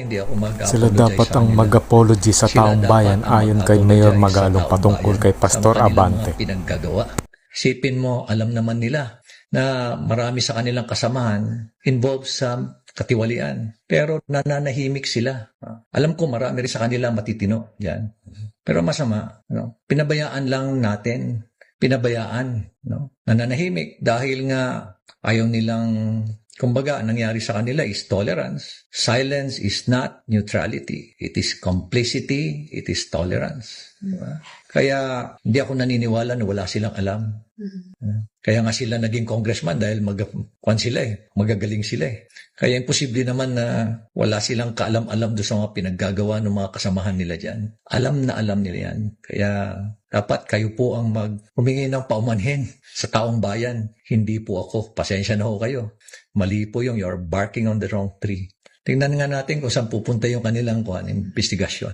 Hindi ako Sila mag-apologize dapat sa ang kanila. mag-apology sa Sila taong dapat bayan ang ayon kay Mayor mag-apologize sa Magalong taong patungkol bayan kay sa Pastor kanilang Abante. mga pinaggagawa. Isipin mo, alam naman nila na marami sa kanilang kasamahan involved sa katiwalian. Pero nananahimik sila. Alam ko marami rin sa kanila matitino yan. Pero masama, pinabayaan lang natin. Pinabayaan. Nananahimik dahil nga ayaw nilang, kumbaga, nangyari sa kanila is tolerance. Silence is not neutrality. It is complicity. It is tolerance. Diba? Kaya hindi ako naniniwala na wala silang alam. Kaya nga sila naging congressman dahil magagaling sila eh. Kaya imposible naman na wala silang kaalam-alam doon sa mga pinaggagawa ng mga kasamahan nila dyan. Alam na alam nila yan. Kaya dapat kayo po ang humingi ng paumanhin sa taong bayan. Hindi po ako. Pasensya na ho kayo. Mali po yung you're barking on the wrong tree. Tingnan nga natin kung saan pupunta yung kanilang investigasyon.